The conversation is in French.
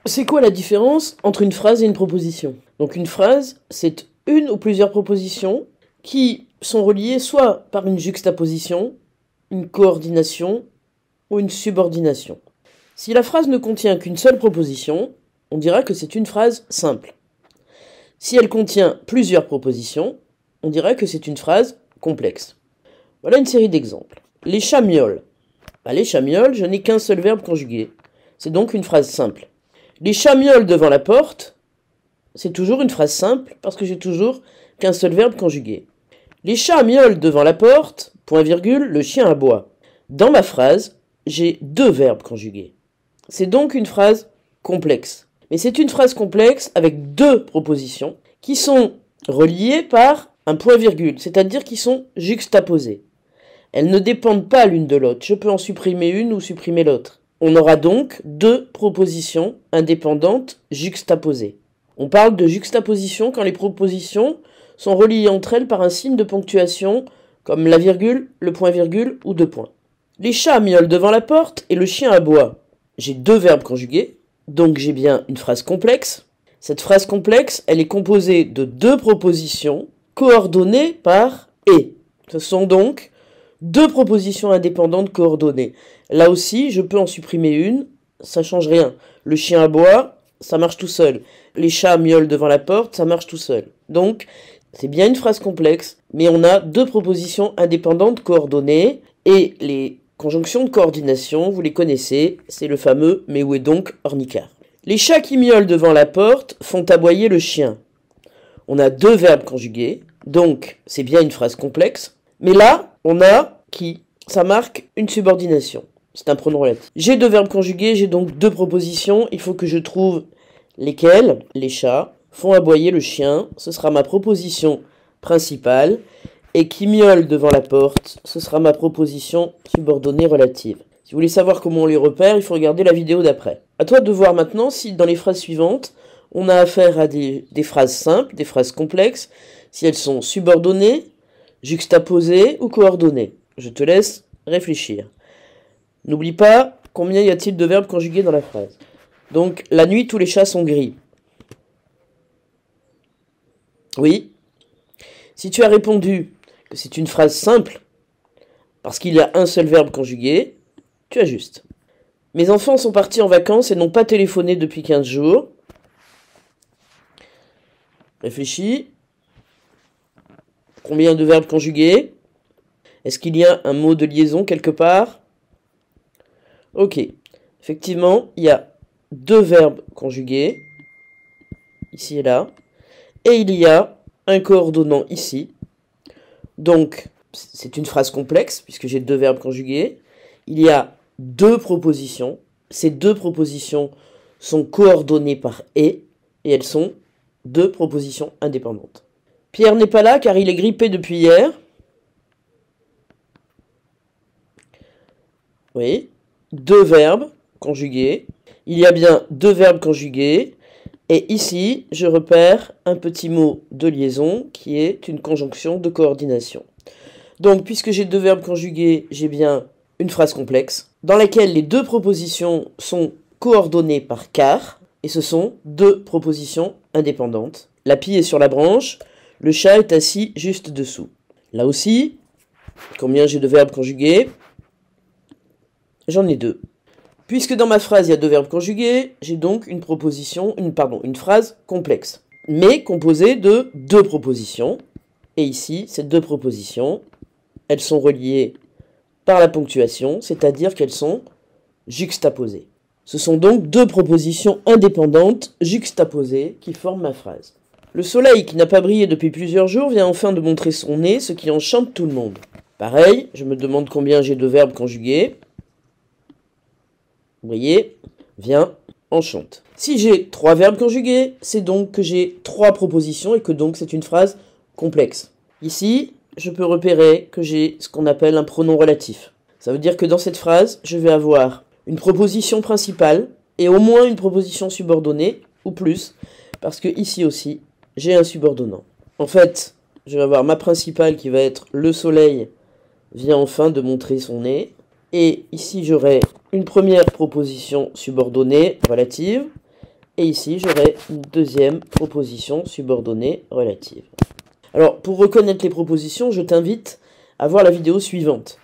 C'est quoi la différence entre une phrase et une proposition? Donc une phrase, c'est une ou plusieurs propositions qui sont reliées soit par une juxtaposition, une coordination ou une subordination. Si la phrase ne contient qu'une seule proposition, on dira que c'est une phrase simple. Si elle contient plusieurs propositions, on dira que c'est une phrase complexe. Voilà une série d'exemples. Les chats miaulent. Les chats miaulent, je n'ai qu'un seul verbe conjugué. C'est donc une phrase simple. Les chats miaulent devant la porte, c'est toujours une phrase simple parce que j'ai toujours qu'un seul verbe conjugué. Les chats miaulent devant la porte, point virgule, le chien aboie. Dans ma phrase, j'ai deux verbes conjugués. C'est donc une phrase complexe. Mais c'est une phrase complexe avec deux propositions qui sont reliées par un point virgule, c'est-à-dire qui sont juxtaposées. Elles ne dépendent pas l'une de l'autre. Je peux en supprimer une ou supprimer l'autre. On aura donc deux propositions indépendantes juxtaposées. On parle de juxtaposition quand les propositions sont reliées entre elles par un signe de ponctuation comme la virgule, le point virgule ou deux points. Les chats miaulent devant la porte et le chien aboie. J'ai deux verbes conjugués, donc j'ai bien une phrase complexe. Cette phrase complexe, elle est composée de deux propositions coordonnées par « et ». Ce sont donc deux propositions indépendantes coordonnées. Là aussi, je peux en supprimer une, ça change rien. Le chien aboie, ça marche tout seul. Les chats miaulent devant la porte, ça marche tout seul. Donc, c'est bien une phrase complexe, mais on a deux propositions indépendantes coordonnées, et les conjonctions de coordination, vous les connaissez, c'est le fameux « mais où est donc Ornicart ». Les chats qui miaulent devant la porte font aboyer le chien. On a deux verbes conjugués, donc c'est bien une phrase complexe, mais là, on a qui? Ça marque une subordination. C'est un pronom relatif. J'ai deux verbes conjugués, j'ai donc deux propositions. Il faut que je trouve lesquelles, les chats, font aboyer le chien. Ce sera ma proposition principale. Et qui miaule devant la porte, ce sera ma proposition subordonnée relative. Si vous voulez savoir comment on les repère, il faut regarder la vidéo d'après. À toi de voir maintenant si dans les phrases suivantes, on a affaire à des phrases simples, des phrases complexes, si elles sont subordonnées, juxtaposées ou coordonnées. Je te laisse réfléchir. N'oublie pas combien y a-t-il de verbes conjugués dans la phrase. Donc, la nuit, tous les chats sont gris. Oui. Si tu as répondu que c'est une phrase simple, parce qu'il y a un seul verbe conjugué, tu ajustes. Mes enfants sont partis en vacances et n'ont pas téléphoné depuis 15 jours. Réfléchis. Combien de verbes conjugués? Est-ce qu'il y a un mot de liaison quelque part? Ok. Effectivement, il y a deux verbes conjugués, ici et là, et il y a un coordonnant ici. Donc, c'est une phrase complexe, puisque j'ai deux verbes conjugués. Il y a deux propositions. Ces deux propositions sont coordonnées par « et elles sont deux propositions indépendantes. Pierre n'est pas là car il est grippé depuis hier. Oui, deux verbes conjugués. Il y a bien deux verbes conjugués. Et ici, je repère un petit mot de liaison qui est une conjonction de coordination. Donc, puisque j'ai deux verbes conjugués, j'ai bien une phrase complexe dans laquelle les deux propositions sont coordonnées par car, et ce sont deux propositions indépendantes. La pie est sur la branche, le chat est assis juste dessous. Là aussi, combien j'ai de verbes conjugués? J'en ai deux. Puisque dans ma phrase, il y a deux verbes conjugués, j'ai donc une phrase complexe, mais composée de deux propositions. Et ici, ces deux propositions, elles sont reliées par la ponctuation, c'est-à-dire qu'elles sont juxtaposées. Ce sont donc deux propositions indépendantes, juxtaposées, qui forment ma phrase. Le soleil, qui n'a pas brillé depuis plusieurs jours, vient enfin de montrer son nez, ce qui enchante tout le monde. Pareil, je me demande combien j'ai de verbes conjugués. Vous voyez, vient, enchante. Si j'ai trois verbes conjugués, c'est donc que j'ai trois propositions et que donc c'est une phrase complexe. Ici, je peux repérer que j'ai ce qu'on appelle un pronom relatif. Ça veut dire que dans cette phrase, je vais avoir une proposition principale et au moins une proposition subordonnée, ou plus, parce que ici aussi, j'ai un subordonnant. En fait, je vais avoir ma principale qui va être « le soleil vient enfin de montrer son nez ». Et ici, j'aurai une première proposition subordonnée relative. Et ici, j'aurai une deuxième proposition subordonnée relative. Alors, pour reconnaître les propositions, je t'invite à voir la vidéo suivante.